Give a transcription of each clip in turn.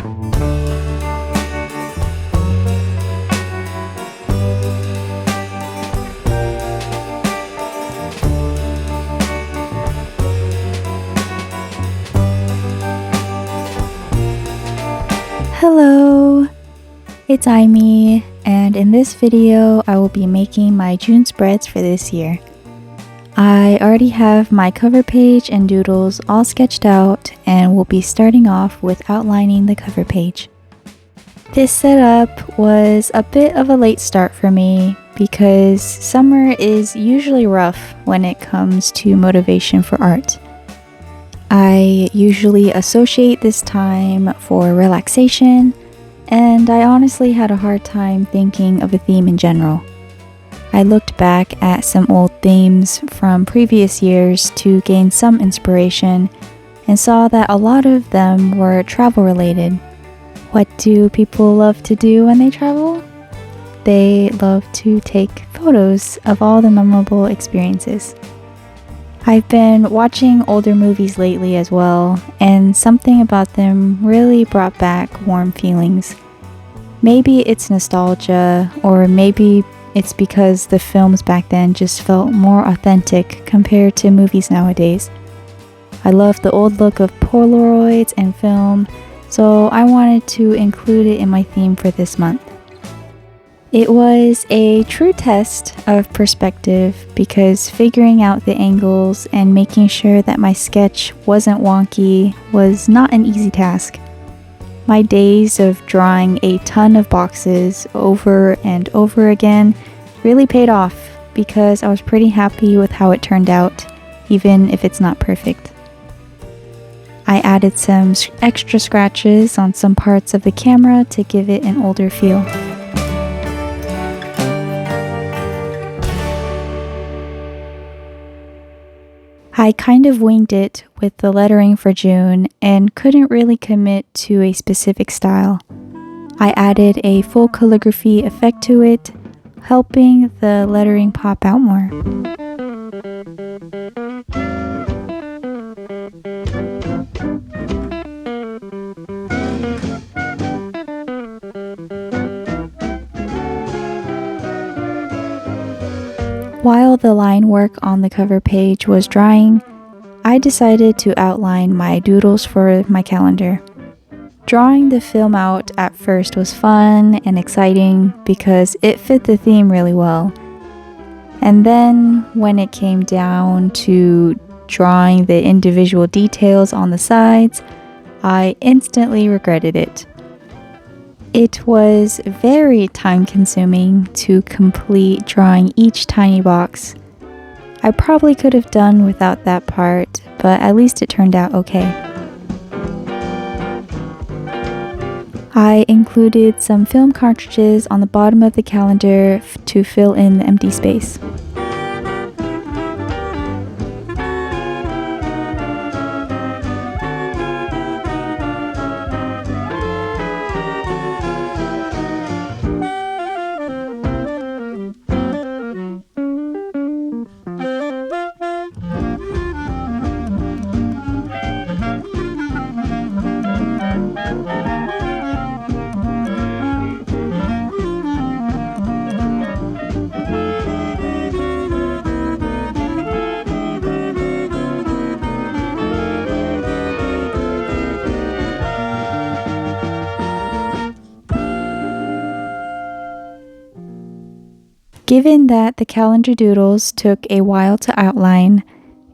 Hello, it's Aimee, and in this video I will be making my June spreads for this year. I already have my cover page and doodles all sketched out and will be starting off with outlining the cover page. This setup was a bit of a late start for me because summer is usually rough when it comes to motivation for art. I usually associate this time for relaxation, and I honestly had a hard time thinking of a theme in general. I looked back at some old themes from previous years to gain some inspiration and saw that a lot of them were travel related. What do people love to do when they travel? They love to take photos of all the memorable experiences. I've been watching older movies lately as well, and something about them really brought back warm feelings. Maybe it's nostalgia, or maybe it's because the films back then just felt more authentic compared to movies nowadays. I love the old look of Polaroids and film, so I wanted to include it in my theme for this month. It was a true test of perspective because figuring out the angles and making sure that my sketch wasn't wonky was not an easy task. My days of drawing a ton of boxes over and over again really paid off because I was pretty happy with how it turned out, even if it's not perfect. I added some extra scratches on some parts of the camera to give it an older feel. I kind of winged it with the lettering for June and couldn't really commit to a specific style. I added a full calligraphy effect to it, helping the lettering pop out more. While the line work on the cover page was drying, I decided to outline my doodles for my calendar. Drawing the film out at first was fun and exciting because it fit the theme really well. And then when it came down to drawing the individual details on the sides, I instantly regretted it. It was very time-consuming to complete drawing each tiny box. I probably could have done without that part, but at least it turned out okay. I included some film cartridges on the bottom of the calendar to fill in the empty space. Given that the calendar doodles took a while to outline,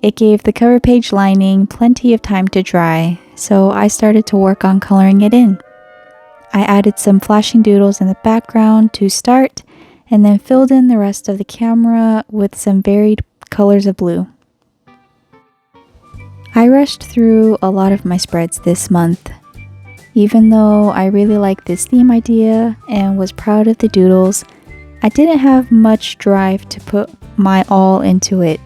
it gave the cover page lining plenty of time to dry, so I started to work on coloring it in. I added some flashing doodles in the background to start, and then filled in the rest of the camera with some varied colors of blue. I rushed through a lot of my spreads this month. Even though I really liked this theme idea and was proud of the doodles, I didn't have much drive to put my all into it.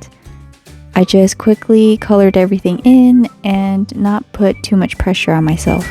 I just quickly colored everything in and not put too much pressure on myself.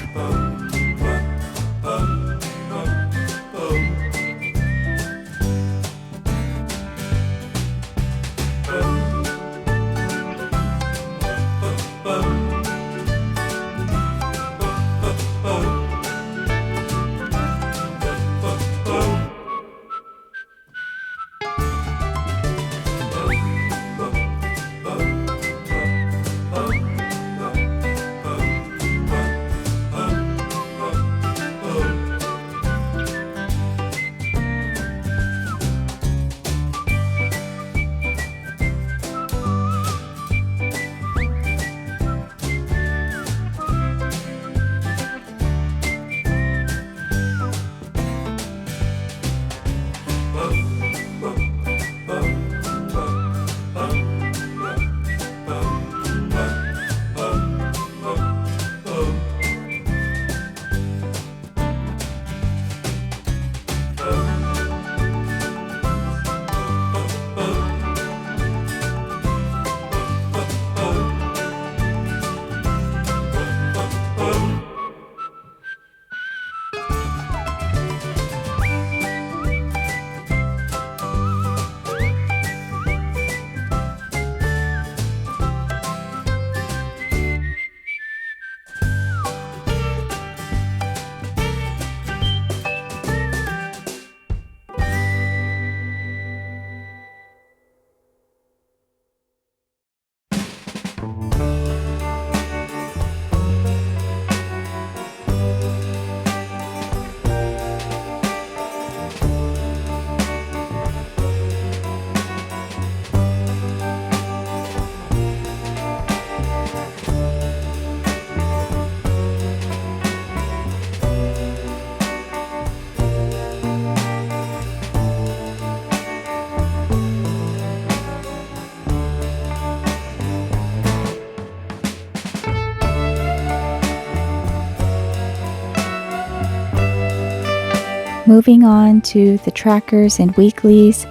Moving on to the trackers and weeklies,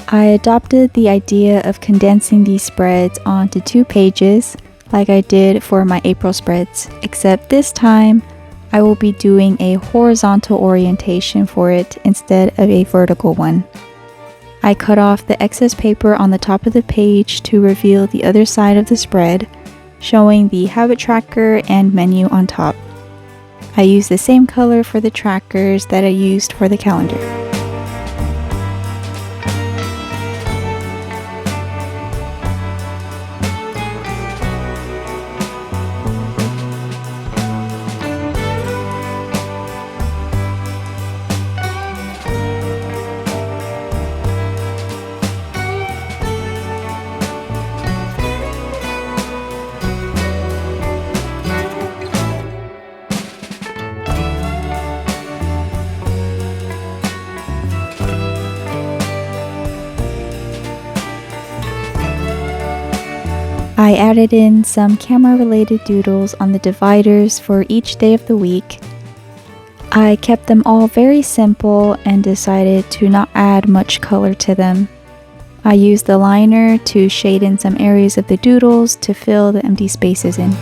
I adopted the idea of condensing these spreads onto 2 pages like I did for my April spreads, except this time I will be doing a horizontal orientation for it instead of a vertical one. I cut off the excess paper on the top of the page to reveal the other side of the spread, showing the habit tracker and menu on top. I used the same color for the trackers that I used for the calendar. I added in some camera-related doodles on the dividers for each day of the week. I kept them all very simple and decided to not add much color to them. I used the liner to shade in some areas of the doodles to fill the empty spaces in.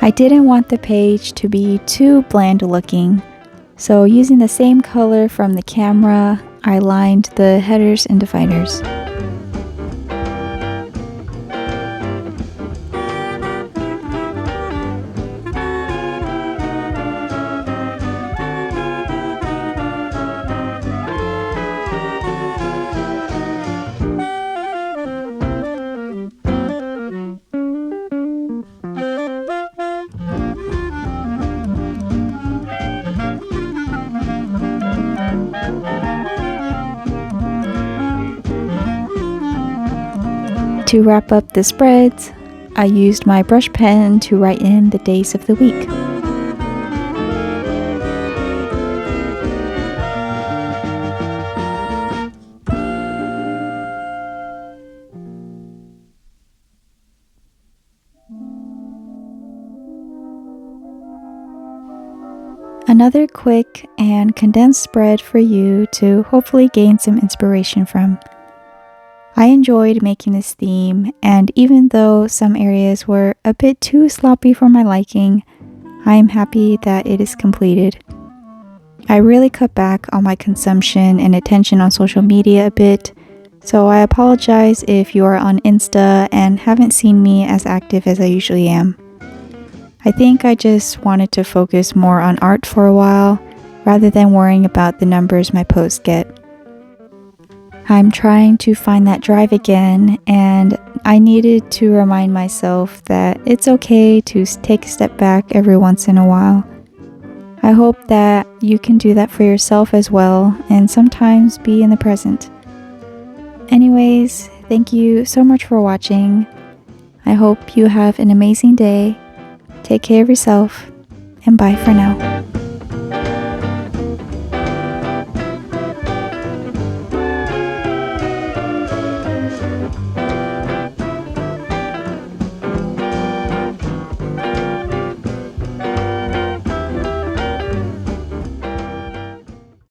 I didn't want the page to be too bland looking, so using the same color from the camera, I lined the headers and dividers. To wrap up the spreads, I used my brush pen to write in the days of the week. Another quick and condensed spread for you to hopefully gain some inspiration from. I enjoyed making this theme, and even though some areas were a bit too sloppy for my liking, I am happy that it is completed. I really cut back on my consumption and attention on social media a bit, so I apologize if you are on Insta and haven't seen me as active as I usually am. I think I just wanted to focus more on art for a while, rather than worrying about the numbers my posts get. I'm trying to find that drive again, and I needed to remind myself that it's okay to take a step back every once in a while. I hope that you can do that for yourself as well, and sometimes be in the present. Anyways, thank you so much for watching. I hope you have an amazing day. Take care of yourself, and bye for now.